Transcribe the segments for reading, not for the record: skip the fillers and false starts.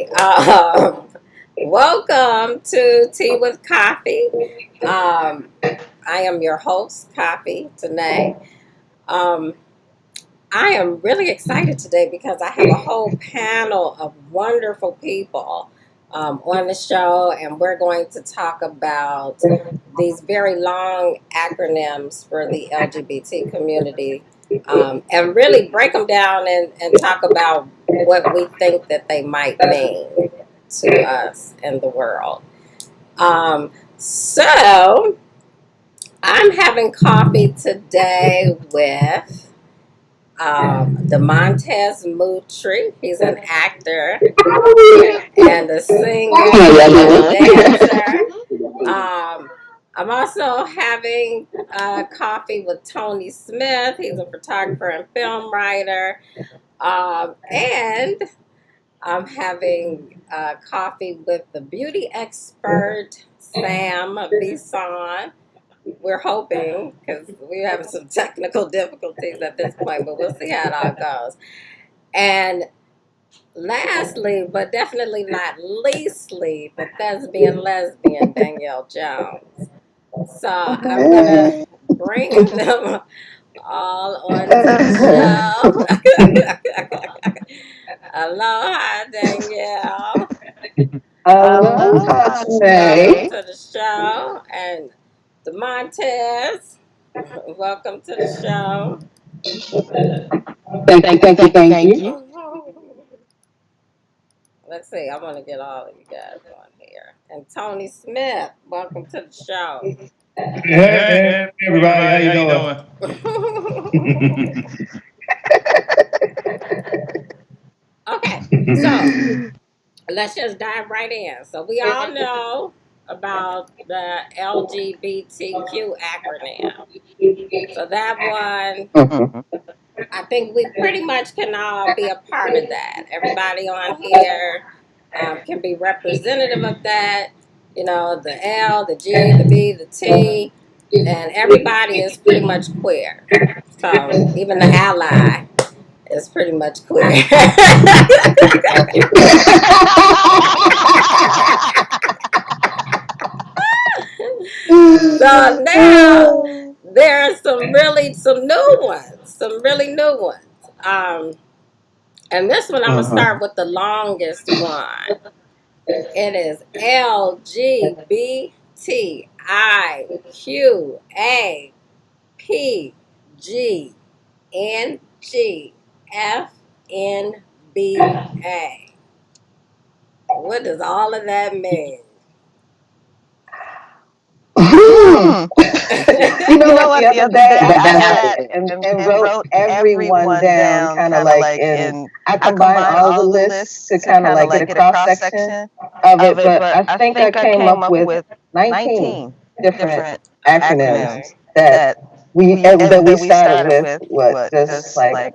Okay. Welcome to Tea with Coffee. I am your host, Coffee, today. Um, I am really excited today because I have a whole panel of wonderful people on the show, and we're going to talk about these very long acronyms for the LGBT community and really break them down and talk about what we think that they might mean to us and the world. So, I'm having coffee today with the Montez Mutri. He's an actor and a singer and a dancer. I'm also having coffee with Tony Smith. He's a photographer and film writer. And I'm having coffee with the beauty expert, Sam Bison. We're hoping, because we're having some technical difficulties at this point, but we'll see how it all goes. And lastly, but definitely not leastly, the thespian lesbian Danielle Jones. So I'm going to bring them all onto the show. Aloha, Danielle. Aloha, Welcome to the show. And Demontez, welcome to the show. Thank you. Let's see, I want to get all of you guys on here. And Tony Smith, welcome to the show. Hey, everybody, how you doing? Okay, so let's just dive right in. So we all know about the LGBTQ acronym. So that one, I think we pretty much can all be a part of that. Everybody on here can be representative of that. You know, the L, the G, the B, the T, and everybody is pretty much queer. So even the ally is pretty much queer. So now there are some really new ones. And this one I'm gonna start with the longest one. It is LGBTIQAPGNGFNBA. What does all of that mean? You know what? The other day I sat and wrote everyone down, kind of like I combined all the lists to kind of like get a cross section of it, but I think I came up with 19 different acronyms that we started with. What just like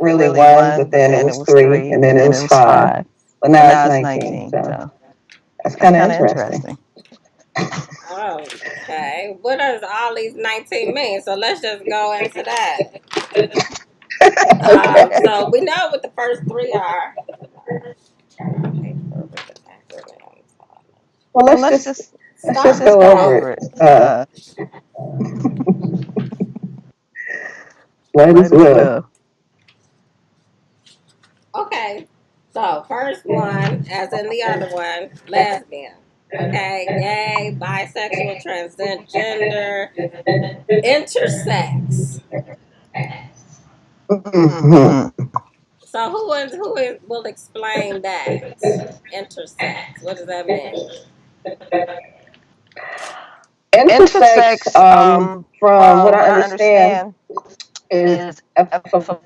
really one, but then it was three, and then it was five, but now it's 19. So that's kind of interesting. Okay, what does all these 19 mean? So let's just go into that. So we know what the first three are. Well, let's just go over it. Might as well. Okay, so first one, as in the other one, lesbian. Okay, gay, bisexual, transgender, intersex. So who will explain that? Intersex. What does that mean? Intersex, from what I understand, is if a person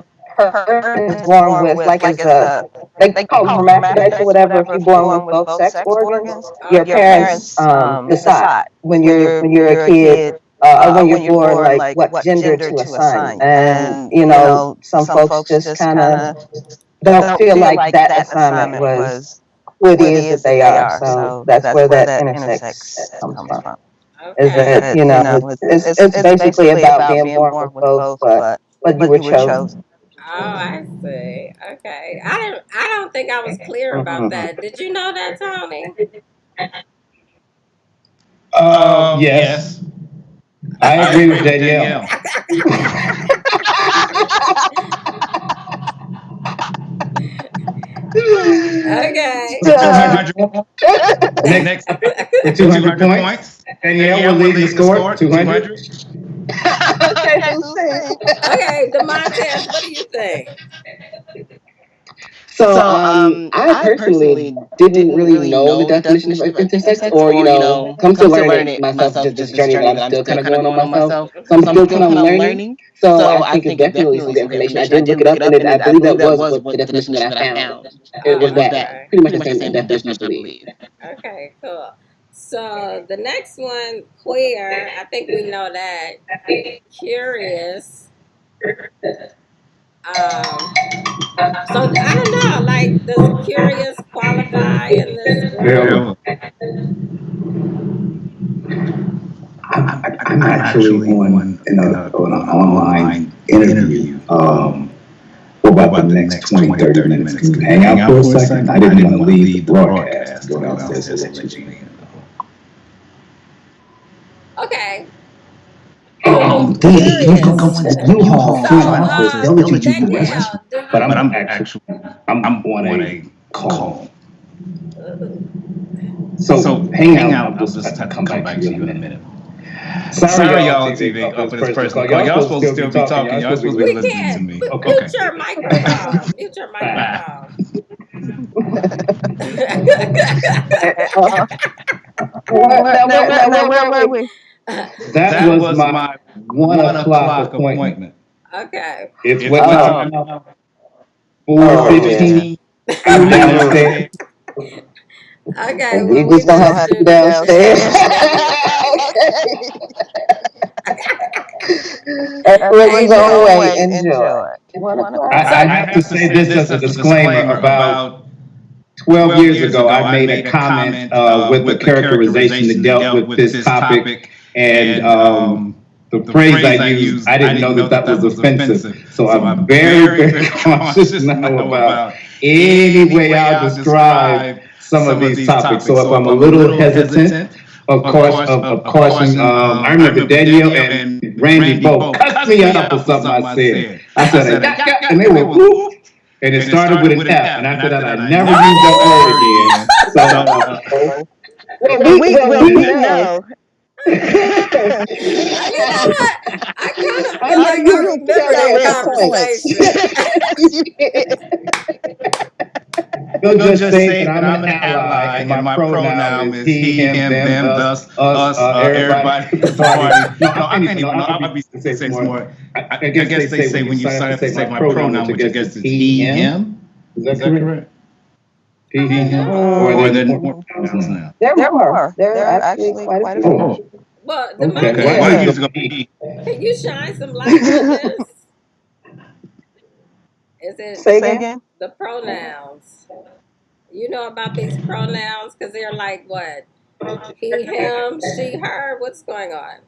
is born with like is a they call it hermaphrodite or whatever. If you're born with both sex organs, your parents decide when you're a kid. Or when you're born, like what gender to assign, and some folks just kind of don't feel like that assignment was who it is that they are. So that's where that intersex comes from. Okay. Is that it's basically about being born with both, but you were chosen. I see. Okay. I don't think I was clear about that. Did you know that, Tony? Yes, I Okay. agree with Danielle. For 200, next for 200 points. Danielle will lead the score. 200. Okay, who's safe? Okay, Demontez, what do you think? So, I personally didn't really know the definition of intersex, or come to learning it myself. Just a journey that I'm still kind of going on myself. So I'm still kind of learning. So I think it's definitely some good information. I did look it up, and I believe that was what the definition that I found. It was Oh, that okay. pretty much the same definition, I believe. Okay, cool. So the next one, queer, I think we know that. Curious. Um, so I don't know, like, does curious qualify in this group? Well, I'm actually on an online interview for about the next 20, 30 minutes. Can we hang out for a second? I didn't want to leave the broadcast and go downstairs and let you in. Okay. Dee, you go Curious. into the U-Haul So, front office. They'll let you do the rest. Danielle, do But you? I'm on a call. Ooh. So hang out. I'll just have to come back to you in a minute. Sorry, y'all, TV, for this personal call. Y'all supposed to still be talking. Y'all supposed to be We listening to can't. me. Mute Okay. your microphone. Mute your Bye. microphone. Now, where were we? That was my 1 o'clock appointment. Okay. It's what time now? 4:15. I'm downstairs. Okay. You Well, we just don't just have to be do downstairs. Everyone's own way. Enjoy. 1 o'clock. I have to say this as a disclaimer. About 12 years ago, I made a comment with a characterization that dealt with this topic, and the phrase I used, I didn't know that that was offensive. So I'm very, very cautious now about any way I'll describe some of these topics. So if I'm a little hesitant, of course, I remember Danielle and Randy both cut me up for something I said. I said, and they were whoop. And it started with an F, and after that, I never used that word again. So, We know. You know what? I kind of I feel know like I you picked remember out that real points. conversation. we'll just say that I'm an ally, and my pronoun is he, him, them, us, everybody at the party. No, I can't even. No, I'll be say some more. I guess they say when you start to say my pronoun, which I guess is he, him. Is that correct? He, him, or are there more pronouns now? There are more. There are actually quite a few. Oh, Well, the okay. Montez, Well, I used to go he. can you shine some light on this? Is it Say again? the pronouns? You know about these pronouns because they're like what? He, him, she, her. What's going on?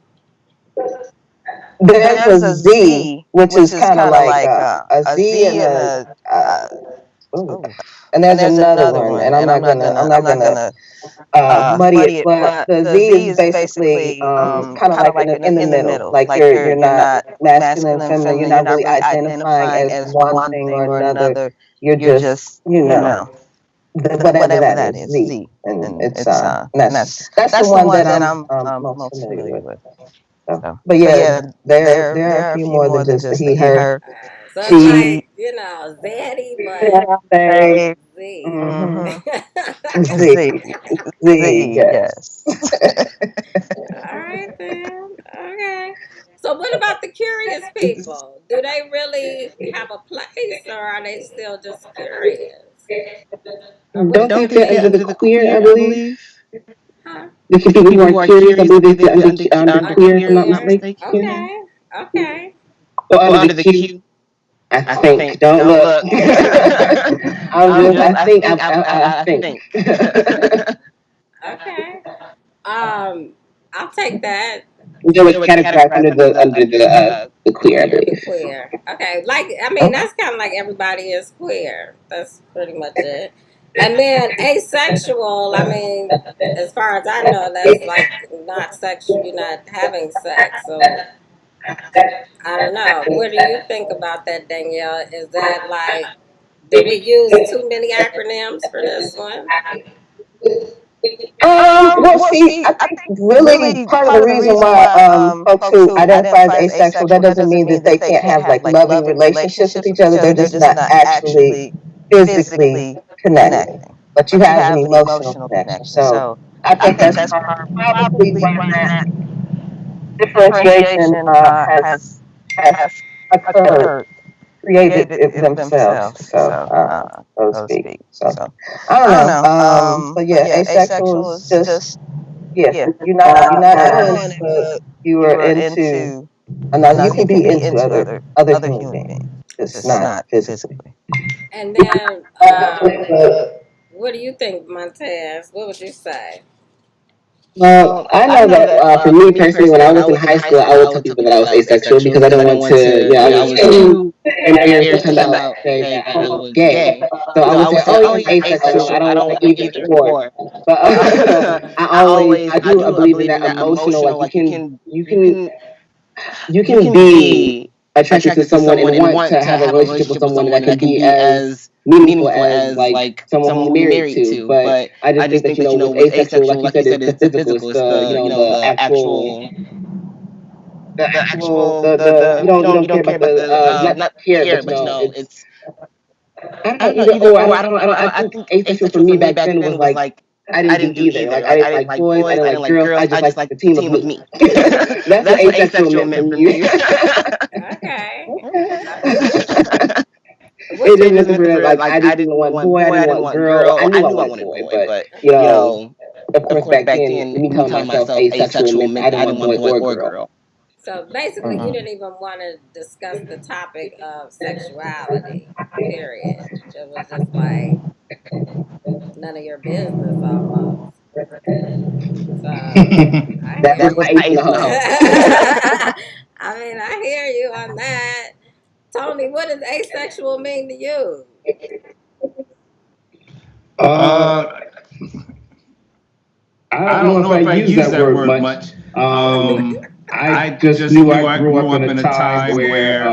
There's a Z, which is kind of like a Z and ooh. And there's another one, and I'm not gonna muddy it, but the Z is basically kind of like in the middle. Like you're not masculine, feminine. You're not really identifying as one thing or another. You're just whatever that is, Z, and it's and that's the one that I'm most familiar with. So, but yeah, there are a few more than just the he, her, So it's she, like Zaddy, but they. Z. Mm-hmm. Z, Z, yes. All right then. Okay. So what about the curious people? Do they really have a place, or are they still just curious? Or what do Don't you they fit under think? the queer? I believe Huh? the people who are curious. I believe they fit under Under queer, if I'm not queer? mistaken. Okay. Okay. Or under the Q. I think. Don't look. I think. I think. Okay. I'll take that. they would categorize under the queer, I The believe. queer. Okay, like I mean that's kind of like everybody is queer. That's pretty much it. And then asexual. I mean, as far as I know, that's like not sex. You're not having sex. So I don't know. What do you think about that, Danielle? Is that like did we use too many acronyms for this one? Well, see, I think really part of the reason why folks who identify as asexual, that doesn't mean that they can't have like loving relationships with each other. They're just not actually physically connected, but you have an emotional connection. So I think that's probably why that differentiation has occurred, created it themselves. So to speak. So I don't know. So yeah, asexual is just yes, you're not on it, but you are into another. You can be into other human beings, just not physically. And then, what do you think, Montez? What would you say? Well, I know that for me personally, when I was in high school, I would tell people that I was asexual because I didn't want to, I was too embarrassed to come out and say that I was gay. So I would say, "Oh, you're asexual. I don't want either or." But I believe in that emotional. Like you can be attracted to someone and want to have a relationship with someone that can be as meaningful as like someone who you're married to. But I just think that with asexual, like you said, it's the physical, it's the actual you don't care about the not care, but it's I don't know either or. I think asexual for me back then was like I didn't do either. Like I didn't like boys, I didn't like girls. I just like the team of me. That's what asexual meant for me. Okay. It didn't necessarily like I didn't want boy, I didn't want girl. I knew I wanted boy, but of course back then me calling myself asexual meant I didn't want boy or girl. So basically, you didn't even want to discuss the topic of sexuality. Period. It was just like none of your business almost. So I That hear was my ace in the hole. I mean, I hear you on that. Tony, what does asexual mean to you? I don't know if I use that word much. I just knew I grew up in a time where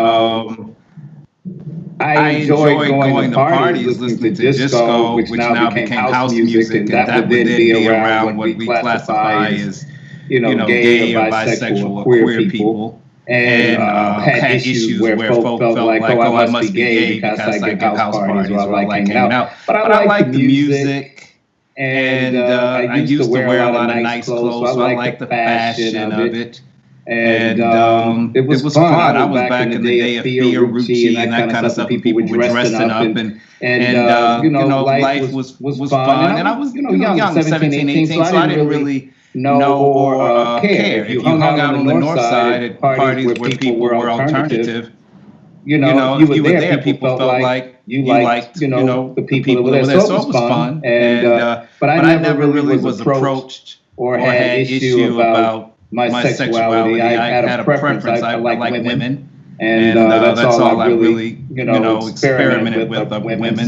I enjoyed going to parties, listening to disco, which now became house music, and that would then be around what we classify as, gay or bisexual or queer people. And had issues where folk felt like, oh, I must be gay because I give house parties or I like hanging out. But I like the music, and I used to wear a lot of nice clothes, so I like the fashion of it. And it was fun. I was back in the day of Fiorucci and that kind of stuff. People were dressing up, and life was fun. And I was young, 17, 18, so I didn't really know or care. If you hung out on the north side at parties where people were alternative, you were there. People felt like you liked, the people that were there. So it was fun. And but I never really was approached or had issue about my sexuality. I had a preference. I like women, and that's all I really, experimented with women.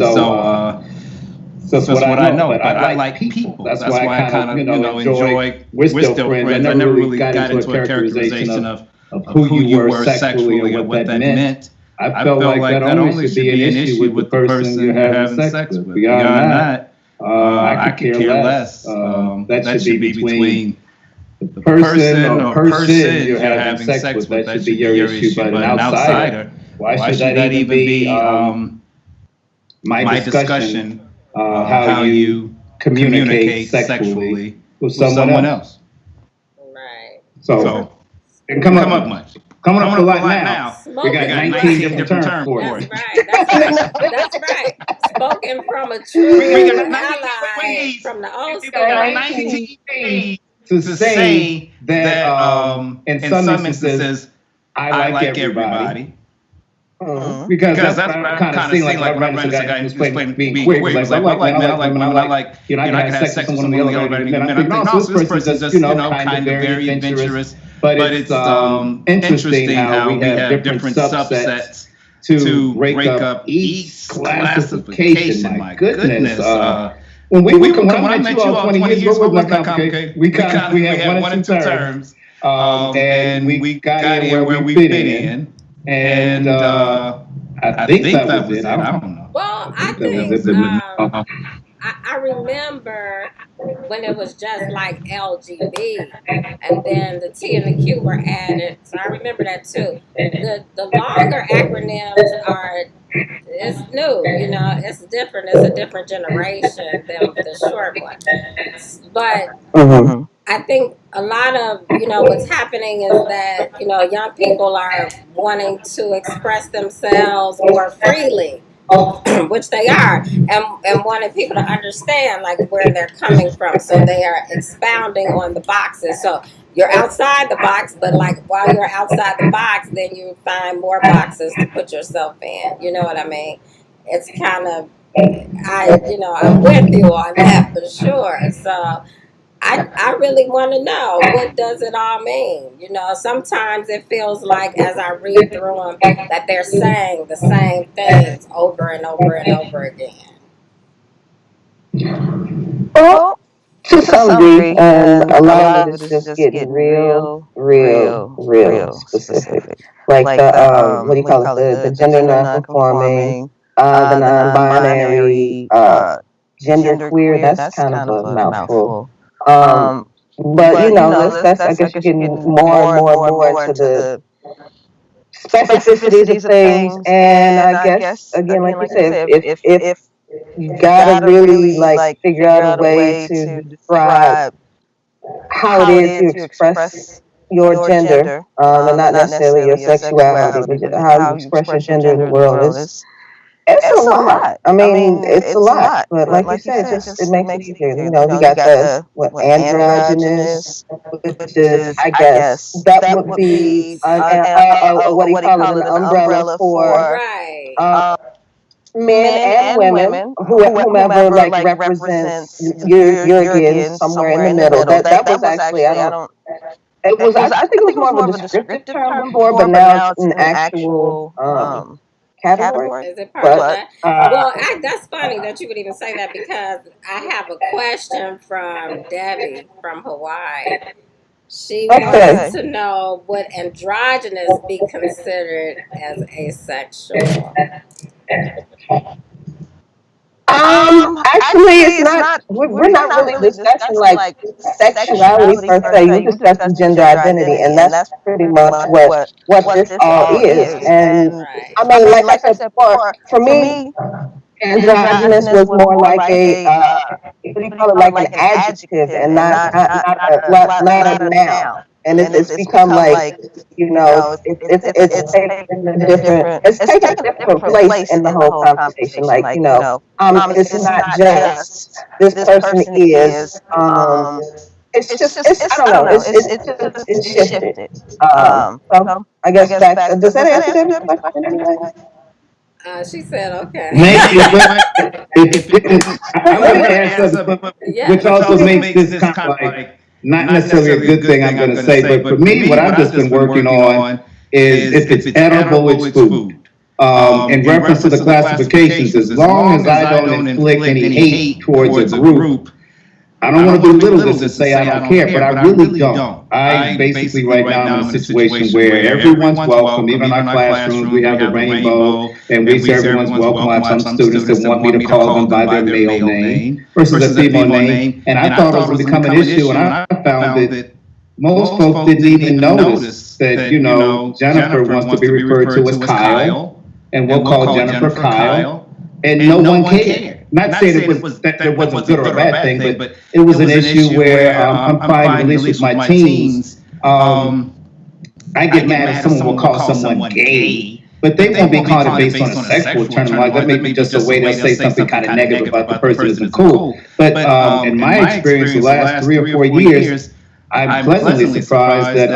So that's what I know. But I like people. That's why I kind of, enjoy. We're still friends. I never really got into a characterization of who you were sexually or what that meant. I felt like that only should be an issue with the person you're having sex with. Beyond that, I could care less. That should be between the person or person you're having sex with. That should be your issue. But an outsider, why should that even be my discussion? How you communicate sexually with someone else. Right. So didn't come up much. Coming up a lot now. We got 19 different terms for it. That's right. Spoken from a true ally from the old school. 19 to say that in some instances I like everybody. Because that's what I kind of seen, like running into a guy who's playing being queer. Like, I like men, I like women, I like, I can have sex with someone on the elevator. And I think, no, so this person's just, kind of very adventurous, but it's interesting how we have different subsets to break up each classification. My goodness. When I met you all 20 years ago, what was not complicated. We had one and two terms. And we got in where we fit in. And I think that was it. I don't know. Well, I think I remember when it was just like LGB, and then the T and the Q were added. So I remember that too. The longer acronyms are it's new, it's different. It's a different generation than the short one. But I think a lot of what's happening is that young people are wanting to express themselves more freely, which they are, and wanting people to understand like where they're coming from. So they are expounding on the boxes. So you're outside the box, but like while you're outside the box, then you find more boxes to put yourself in. You know what I mean? It's kind of I'm with you on that for sure. So I really want to know, what does it all mean? Sometimes it feels like as I read through them that they're saying the same things over and over and over again. Well, to some degree, and a lot of it is just getting real specific. Like the what do you call it? The gender non-conforming, the non-binary, gender queer. That's kind of a mouthful. But that's I guess you're getting more and more into the specificities of things, and I guess again, like you said, if you gotta really like figure out a way to describe how it is you express your gender, and not necessarily your sexuality, but how you express your gender in the world is it's a lot. I mean, it's a lot, but like you said, it makes it easier. You got the androgynous, which is I guess that would be what do you call it, an umbrella for Right. Men and women, whomever like represents you're again somewhere in the middle. That was actually I don't. It was I think it was more of a descriptive term before, but now it's an actual category. Is it part of that? Well, that's funny that you would even say that, because I have a question from Debbie from Hawaii. She wants to know, would androgynous be considered as asexual? Actually, it's not. We're not really discussing like sexuality per se. We're discussing gender identity, and that's pretty much what this all is. And Right. I mean, like I said before, for me, androgynous was more like a what do you call it, like an adjective, and not a noun. And it's become like it's taken a different place in the whole conversation. Like it's not just this person is. It's just I don't know. It's shifted. So I guess back. Does that answer Debbie's question anyway? She said, okay. Maybe, I want to add something, which also makes this kind of like not necessarily a good thing I'm going to say, but for me, what I've just been working on is if it's edible, it's food. In reference to the classifications, as long as I don't inflict any hate towards a group, I don't want to belittle this and say I don't care, but I really don't. I basically right now I'm in a situation where everyone's welcome. Even in our classrooms, we have a rainbow, and we say everyone's welcome. I have some students that want me to call them by their male name versus a female name. And I thought it was becoming an issue, and I found that most folks didn't even notice that, Jennifer wants to be referred to as Kyle, and we'll call Jennifer Kyle, and no one cared. Not saying it was that it wasn't good or a bad thing, but it was an issue where I'm finding, at least with my teens, I get mad if someone will call someone gay, but they won't be called it based on a sexual term. Like that may be just a way they'll say something kind of negative about the person isn't cool. But in my experience, the last 3 or 4 years, I'm pleasantly surprised that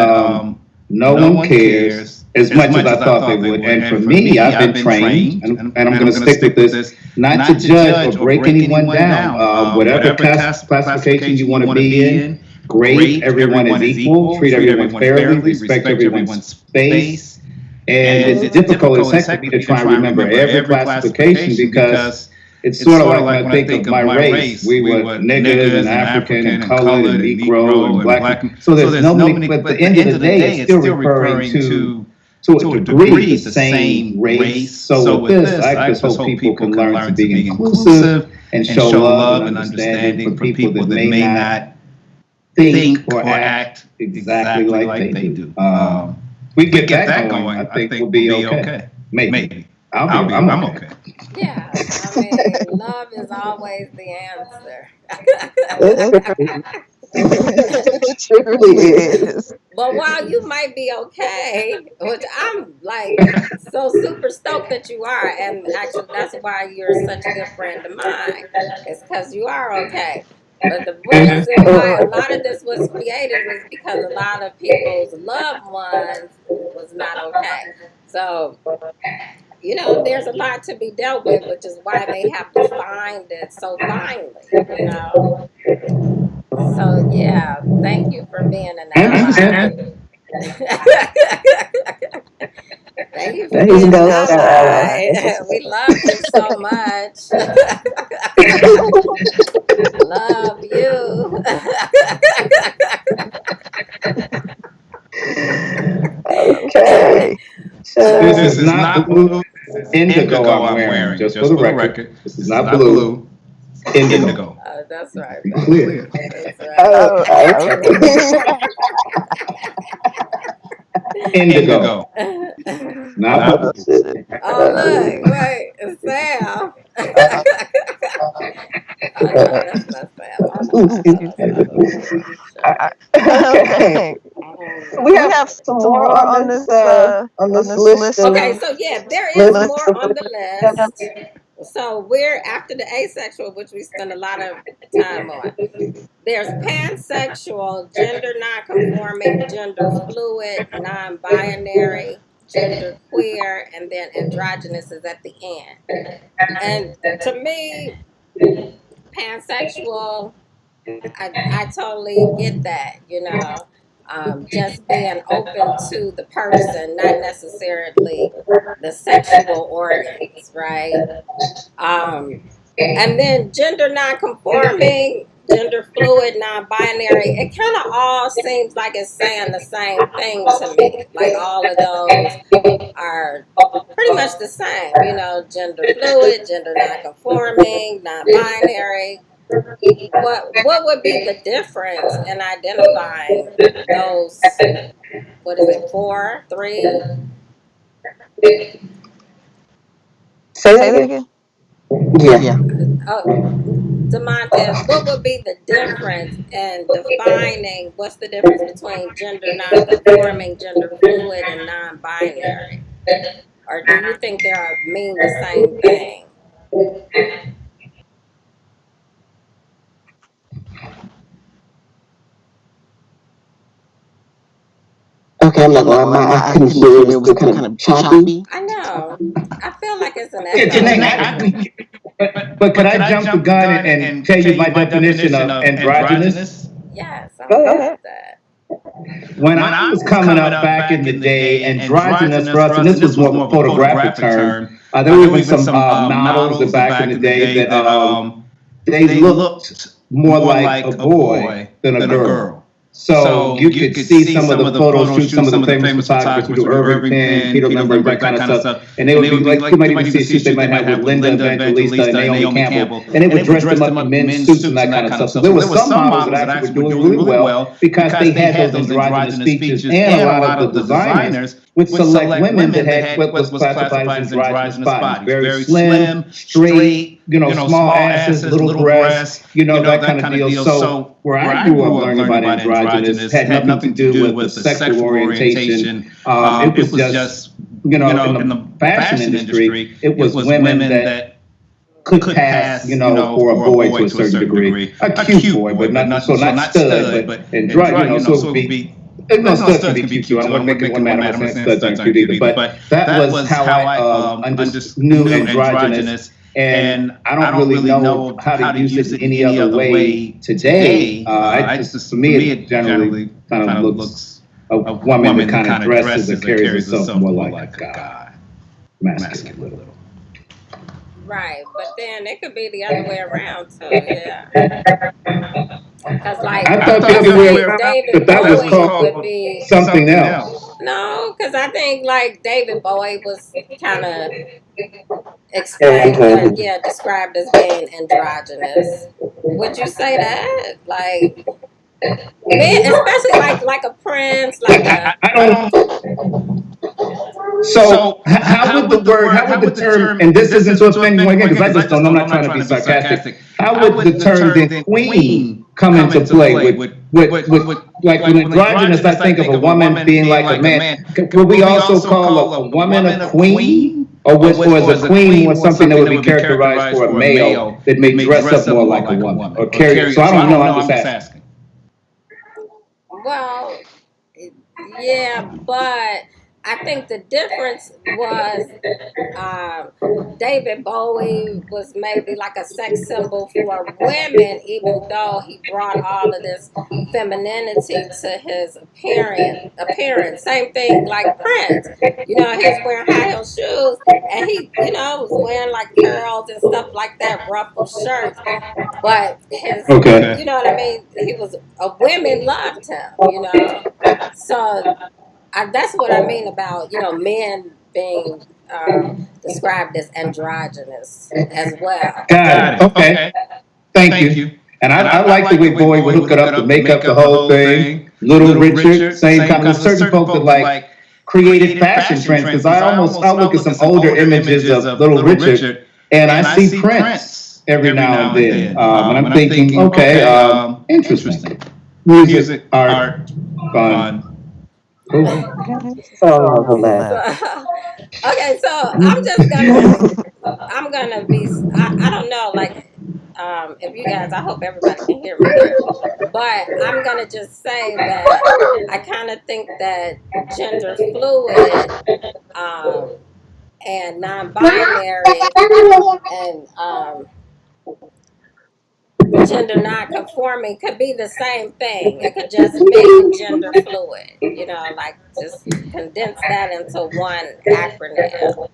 no one cares as much as I thought they would. And for me, I've been trained, and I'm going to stick with this, not to judge or break anyone down. Whatever classification you want to be in, great. Everyone is equal. Treat everyone fairly. Respect everyone's space. And it's difficult as heck for me to try and remember every classification because it's sort of like when I think of my race, we were niggas and African and colored and Negro and black. So there's no many, but at the end of the day, it's still referring to a degree, the same race. So with this, I just hope people can learn to be inclusive and show love and understanding for people that may not think or act exactly like they do. We get that going, I think we'll be okay. Maybe. I'm okay. Yeah, I mean, love is always the answer. It truly is. But while you might be okay, which I'm like so super stoked that you are, and actually that's why you're such a good friend of mine, it's because you are okay. But the reason why a lot of this was created was because a lot of people's loved ones was not okay. So, you know, there's a lot to be dealt with, which is why they have defined it so finely, you know. So yeah, thank you for being an ally. Thank you for being an ally. We love you so much. Love you. Okay. So This is not blue. Indigo I'm wearing, just for the record. This is not blue. Indigo. That's right. Clear. That's right. okay. Indigo. Not blue. Oh look, wait, it's Sam. Oh no, that's not Sam. Okay. We have some more on this list. Okay, so yeah, there is more on the list. So we're after the asexual, which we spend a lot of time on. There's pansexual, gender nonconforming, gender fluid, non-binary, gender queer, and then androgynous is at the end. And to me, pansexual, I totally get that, you know. Just being open to the person, not necessarily the sexual organs, right? And then gender nonconforming, gender fluid, non-binary, it kind of all seems like it's saying the same thing to me. Like all of those are pretty much the same, you know, gender fluid, gender nonconforming, non-binary. What would be the difference in identifying those? What is it? 4, 3? Say that again. Yeah. Oh, Demontes, what would be the difference in defining what's the difference between gender non-conforming, gender fluid, and non-binary? Or do you think they mean the same thing? Okay, I'm not gonna lie, I couldn't hear it. It was kind of choppy. I know. I feel like it's an echo. But could I jump the gun and tell you my definition of androgynous? Yes, I'm Go good ahead. with that. When I was coming up back in the day, androgynous for us, and this was more of a photographic term, there were some models back in the day that they looked more like a boy than a girl. So you could see some of the photo shoots, some of the famous photographers who do Irving Penn, Peter Lindbergh, that kind of stuff. And they would be like, you might even see a shoot they might have with Linda Evangelista and Naomi Campbell. And they would dress them up in men's suits and that kind of stuff. So there were some models that actually were doing really well because they had those androgynous features, and a lot of the designers would select women that had what was classified as androgynous bodies. Very slim, straight, small asses, little breasts, that kind of deal. So where I grew up learning about androgynous had nothing to do with the sexual orientation. It was just, in the fashion industry, it was women that could pass, for a boy to a certain degree. A cute boy, but not stud, but androgynous, so it would be. No, studs can be cute too. I don't want to make it one man saying studs aren't cute either. But that was how I knew androgynous. And I don't really know how to use it in any other way today. I just, for me, it generally kind of looks a woman that kind of dresses or carries herself more like a guy, masculine a little. Right, but then it could be the other way around too. Yeah, because like I thought the let's other way say around David that that was Bowie would called be something else. no, because I think like David Bowie was kind of explained, And yeah, described as being androgynous. Would you say that? Like men, especially like a Prince, like a I don't. So how would the term, and this isn't to offend anyone again, because I just don't, I'm not trying to be sarcastic. How would the term then queen come into play with like when androgynous, I think of a woman being like a man. Would we also call a woman a queen? Or is a queen more something that would be characterized for a male that may dress up more like a woman or carry? So I don't know. I'm just asking. well, yeah, but I think the difference was um, David Bowie was maybe like a sex symbol for women, even though he brought all of this femininity to his appearance. Same thing like Prince. You know, he was wearing high heel shoes and he was wearing like curls and stuff like that, ruffled shirts. But his, Okay. you know what I mean? He was, women loved him. So that's what I mean about men being described as androgynous as well. Got it. Okay. Thank you. And I like the way Bowie would hook it up, the makeup, the whole thing. Little Richard, same kind of. There's certain folks that like created fashion trends because I look at some older images of Little Richard and I see Prince every now and then. And I'm thinking, okay, interesting. Music, art, fun. Cool. so So, hilarious. okay, so I'm gonna be. I don't know, like, if you guys. I hope everybody can hear me here, but I'm gonna just say that I kind of think that gender fluid and non-binary and gender non-conforming could be the same thing. It could just mean gender fluid. Like just condense that into one acronym.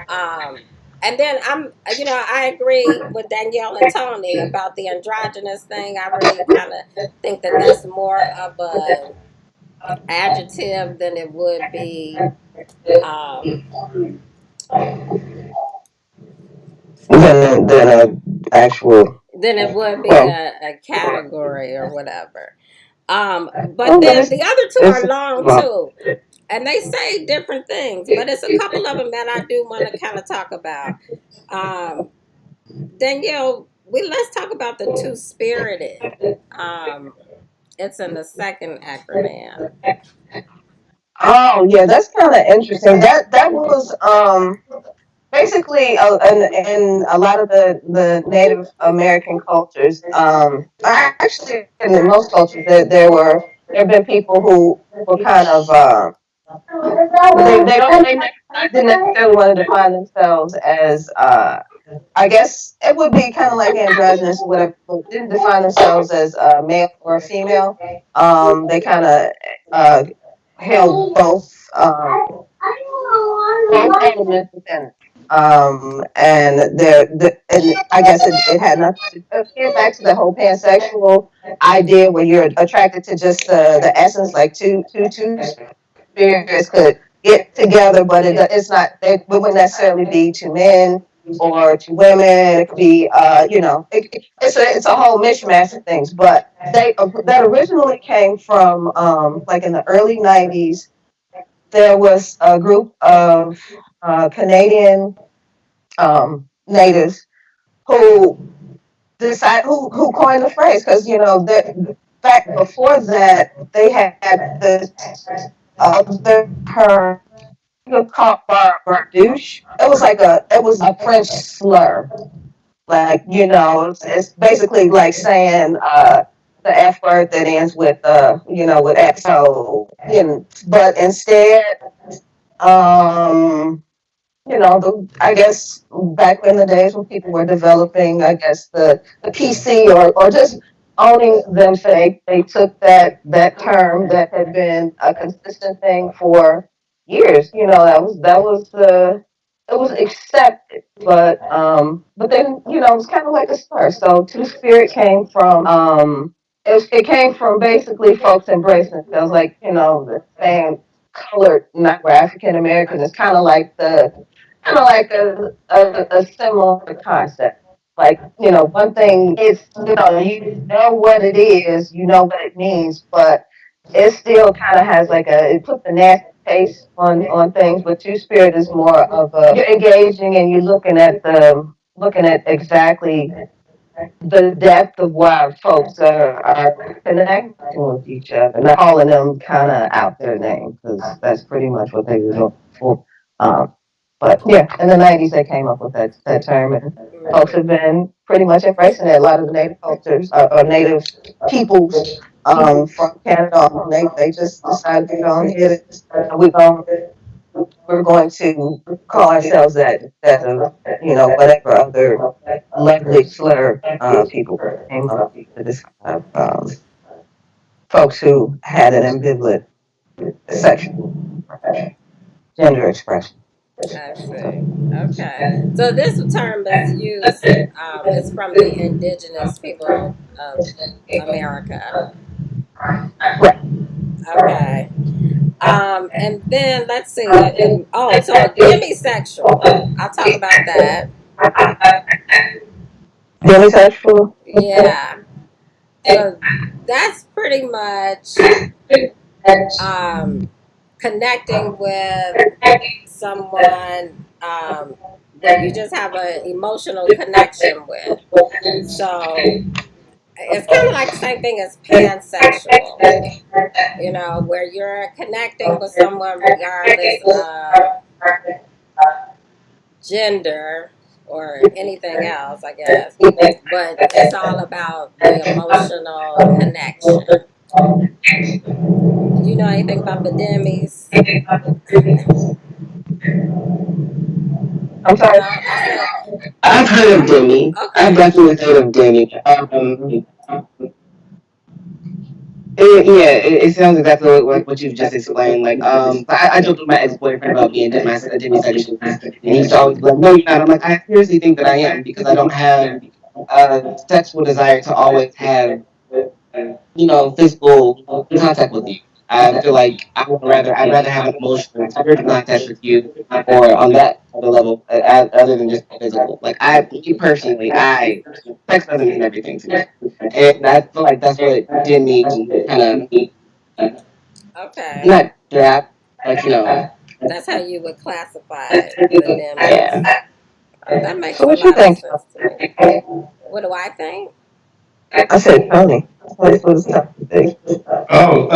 Um, and then I agree with Danielle and Tony about the androgynous thing. I really kind of think that that's more of a adjective than it would be um, Than a actual. than it would be Well, a category or whatever. But well, but then the other two are it's long well, too, and they say different things. But it's a couple of them that I do want to kind of talk about. Um, Danielle, let's talk about the two spirited. Um, it's in the second acronym. oh yeah, that's kind of interesting. That was basically in a lot of the Native American cultures. Actually, in most cultures, there have been people who were kind of they didn't necessarily want to define themselves as I guess it would be kind of like androgynous or whatever. But didn't define themselves as a male or a female. They kind of uh, held both elements within it. And I guess it had nothing to get back to the whole pansexual idea where you're attracted to just the essence, like two spirits could get together, but it's not. It wouldn't necessarily be two men or two women. It could be, it's a whole mishmash of things. But that originally came from like in the early '90s. There was a group of Canadian natives who who coined the phrase because the fact before that they had this other term called bardouche. It was a French slur. Like it's basically like saying the F word that ends with with X. So but instead um I guess back in the days when people were developing, I guess the PC or just owning themselves, they took that term that had been a consistent thing for years. That was it was accepted, but then it was kind of like a slur. So Two Spirit came from it came from basically folks embracing themselves, like the saying colored, not we're African American. It's kind of like a similar concept. Like, one thing is, you know what it is, you know what it means, but it still kind of has like it puts a nasty taste on things. But Two Spirit is more of you're engaging and you're looking at exactly the depth of why folks are connecting with each other, not calling them kind of out their name, because that's pretty much what they were doing before. Um, but yeah, in the '90s they came up with that term, and folks have Mm-hmm. been pretty much embracing it. A lot of the native cultures or native peoples from Canada, they just decided to go ahead and we're going to call ourselves that whatever other lovely slur people came up to describe folks who had an ambivalent sexual gender expression. I see. Okay. So this term is used, it's from the indigenous people of America. Right. Okay. And then let's see. So demisexual. I'll talk about that. Demisexual. Yeah. So that's pretty much um, connecting with someone that you just have an emotional connection with. So it's kind of like the same thing as pansexual, where you're connecting with someone regardless of gender or anything else, I guess. But it's all about the emotional connection. You know anything about the demis? I'm sorry. No, I said, I've heard of Demi. I've okay. definitely heard of Demi. It sounds exactly like what you've just explained. Like, but I joked with my ex boyfriend about being a demisexual, and he used to always be like, "No, you're not." I'm like, I seriously think that I am because I don't have a sexual desire to always have physical contact with you. I feel like I'd rather have an emotional, spiritual contact with you, or on that level, other than just physical. Like me personally, sex doesn't mean everything to me, and I feel like that's what Jimmy kind of Okay. not drop, like That's how you would classify the demis. yeah. That So makes a what you lot of think? sense to me. What do I think? I said Tony. What was the thing? Oh,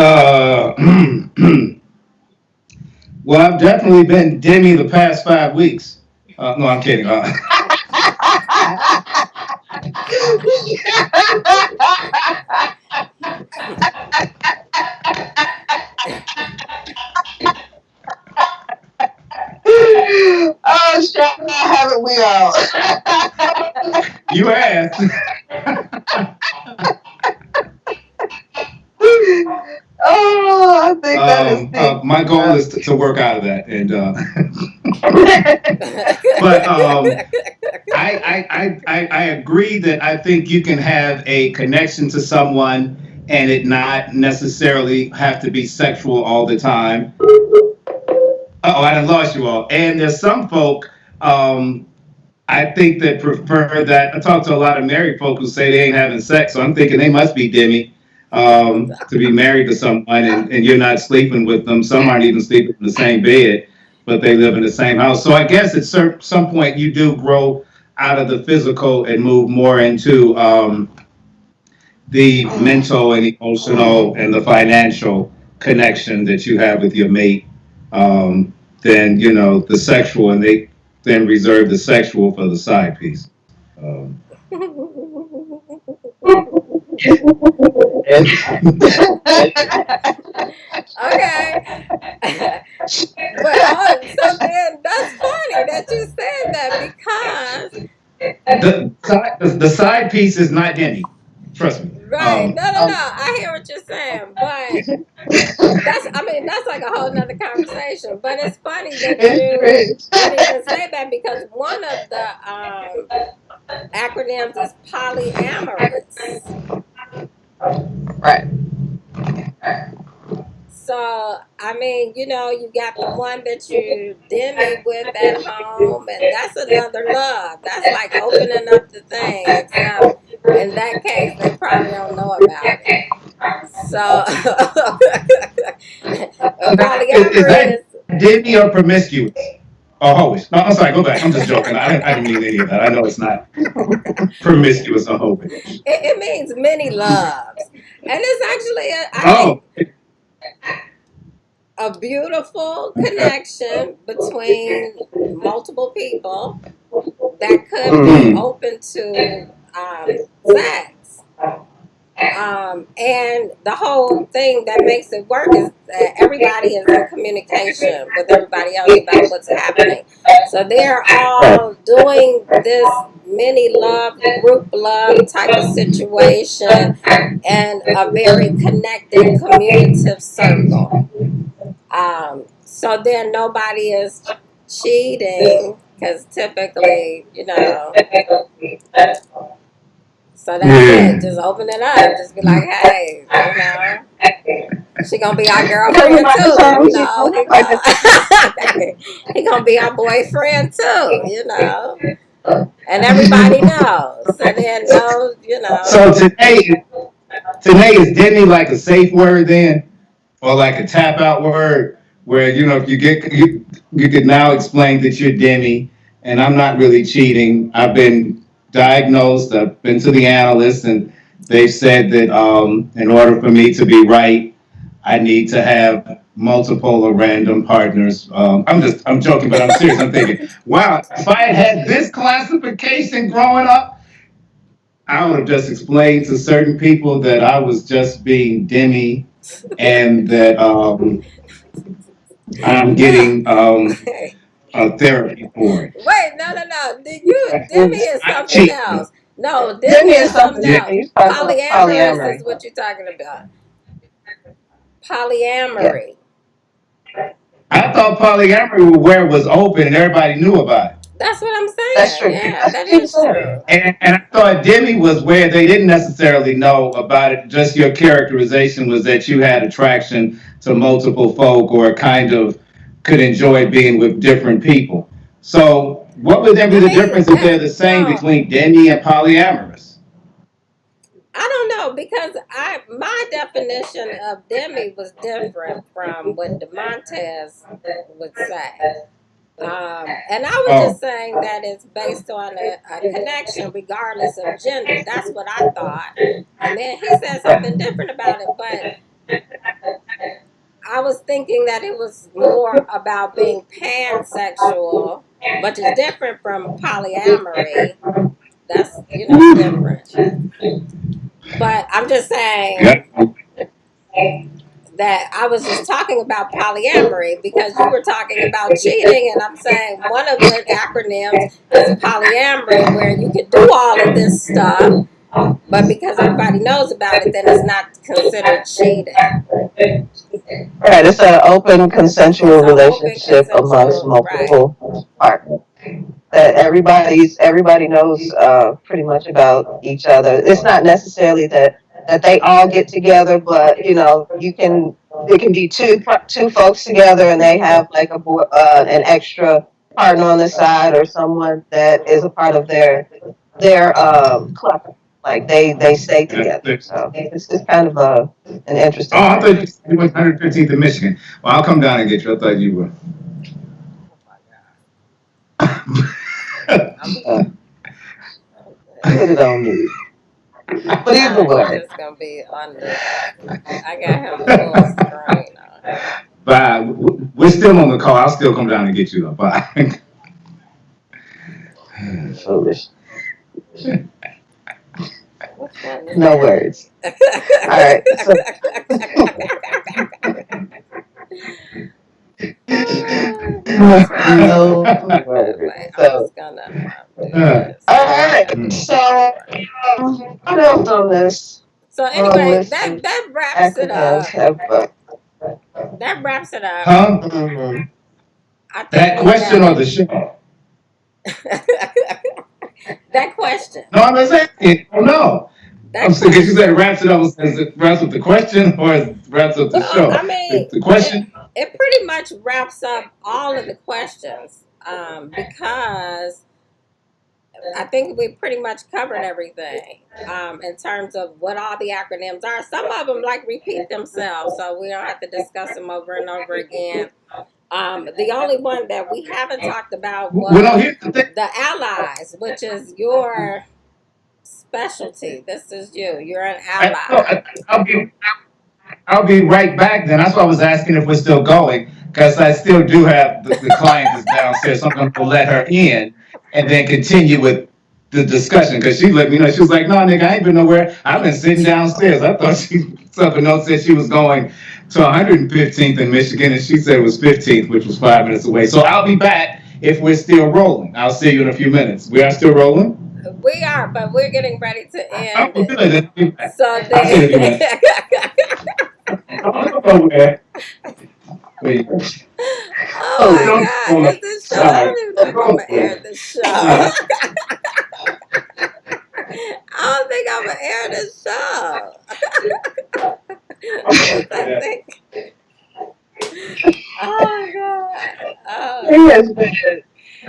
well, I've definitely been Demi the past 5 weeks. No, I'm kidding. Oh, shit! Haven't we all? You asked. Oh, I think that is deep. My goal is to work out of that, and but I agree that I think you can have a connection to someone and it not necessarily have to be sexual all the time. Oh, I done lost you all. And there's some folk, I think that prefer that. I talk to a lot of married folk who say they ain't having sex, so I'm thinking they must be Demi to be married to someone and you're not sleeping with them. Some aren't even sleeping in the same bed, but they live in the same house. So I guess at some point you do grow out of the physical and move more into the mental and emotional and the financial connection that you have with your mate than the sexual, and they then reserve the sexual for the side piece. Um, Okay. But so then that's funny. that you said that because The side piece is not Demi. Trust me. right. No. I hear what you're saying, but that's like a whole nother conversation. But it's funny that you would even say that because one of the acronyms is polyamorous. Right. So, I mean, you got the one that you demi with at home, and that's another love. That's like opening up the thing, except in that case, they probably don't know about it. So, Is polyamory that is, Demi or promiscuous? Oh, always. No, I'm sorry. Go back. I'm just joking. I didn't mean any of that. I know it's not promiscuous or hopish. it means many loves. And it's actually, I Oh, think, a beautiful connection between multiple people that could be Mm-hmm. open to sex. And the whole thing that makes it work is that everybody is in communication with everybody else about what's happening. So they're all doing this mini love, group love type of situation, and a very connected communicative circle. So then nobody is cheating because typically, so that's it. yeah. Just open it up. Just be like, hey, she gonna be our Yeah, you girlfriend might as too. well, like He gonna be our boyfriend too. And everybody knows. So then knows. So today is Demi like a safe word then, or like a tap out word where if you could now explain that you're Demi, and I'm not really cheating. I've been diagnosed. I've been to the analyst, and they've said that in order for me to be right, I need to have multiple or random partners. I'm joking, but I'm serious. I'm thinking, wow, if I had this classification growing up, I would have just explained to certain people that I was just being Demi, and that I'm No. getting a therapy for it. Wait, no. Demi is I'm something cheating. else. No, Demi Demi is is something something different. else. You're talking about Polyamorous is polyamory. what you're talking about. Yeah, Polyamory. I thought polyamory was where it was open and everybody knew about it. That's what I'm that's saying. true. Yeah, That's that what she was is saying. true. And I thought Demi was where they didn't necessarily know about it. Just your characterization was that you had attraction to multiple folk or kind of could enjoy being with different people. So, what would then be I the mean, difference if they're the same no, between Demi and polyamorous? I don't know because my definition of Demi was different from what Demontes would say. And I was just Oh, saying that it's based on a connection regardless of gender. That's what I thought. And then he said something different about it, but I was thinking that it was more about being pansexual, which is different from polyamory. That's, different. But I'm just saying yeah. that I was just talking about polyamory because you were talking about cheating, and I'm saying one of the acronyms is polyamory, where you could do all of this stuff, but because everybody knows about it, then it's not considered cheating. Right, it's an open It's consensual an open relationship amongst consensual, right? multiple partners. That everybody knows pretty much about each other. It's not necessarily that they all get together, but you can it can be two folks together and they have like an extra partner on the side or someone that is a part of their club. Like they stay together. So it's kind of an Oh, interesting I thing. thought you went 115th in Michigan. Well, I'll come down and get you. I thought you were. Uh, Put it on me. But either Nah, he way. just gonna be on the. I got him full screen on. Bye. We're still on the call. I'll still come down and get you though. Bye. Foolish. Which one is No that? words. All right. So Which one is no that? words. Wait, I'm just gonna do this. All right. So, what else on this So long anyway, list of that wraps it acronyms up. have? That wraps it up. Huh? I think That we question got or the show? it. That question. No, I'm just asking. Oh, no. That I'm saying, because you said it question. wraps it up. Is it wraps up the question or it wraps up the Well, show? I mean, The question? it pretty much wraps up all of the questions because I think we pretty much covered everything in terms of what all the acronyms are. Some of them like repeat themselves, so we don't have to discuss them over and over again. The only one that we haven't talked about Well, no, was here's the thing. the allies, which is your specialty. This is you. You're an ally. I'll be right back then. That's why I was asking if we're still going, because I still do have the client that's downstairs. So I'm going to let her in and then continue with the discussion, because she let me know. She was like, no, nigga, I ain't been nowhere. I've been sitting downstairs. I thought something else said she was going to 115th in Michigan, and she said it was 15th, which was 5 minutes away. So I'll be back if we're still rolling. I'll see you in a few minutes. We are still rolling? We are, but we're getting ready to Oh, end good. it. So I'll see you in a few minutes. the Oh, yeah. Wait. oh my Oh, God, this is the show. I don't even think I'm gonna air this show. I don't think I'm gonna air this show. Because I think, oh God, he oh, has been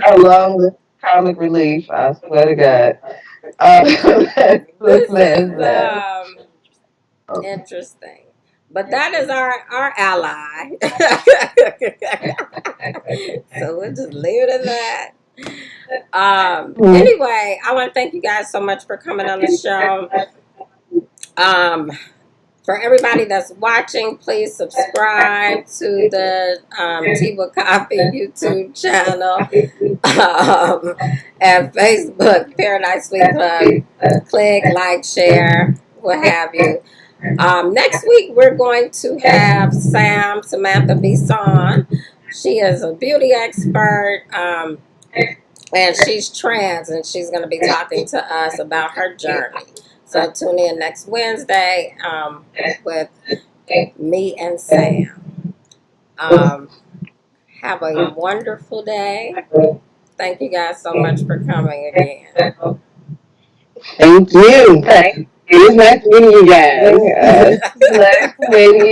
a long comic relief. I swear to God. this Let's is interesting. But that is our ally. So we'll just leave it at that. Anyway, I want to thank you guys so much for coming on the show. For everybody that's watching, please subscribe to the Tea with Coffee YouTube channel and Facebook Paradise Sweet Club. Click, like, share, what have you. Next week, we're going to have Samantha Bisson. She is a beauty expert. And she's trans, and she's going to be talking to us about her journey. So tune in next Wednesday with me and Sam. Have a wonderful day. Thank you guys so much for coming again. Thank you. It was nice meeting you guys. Nice meeting you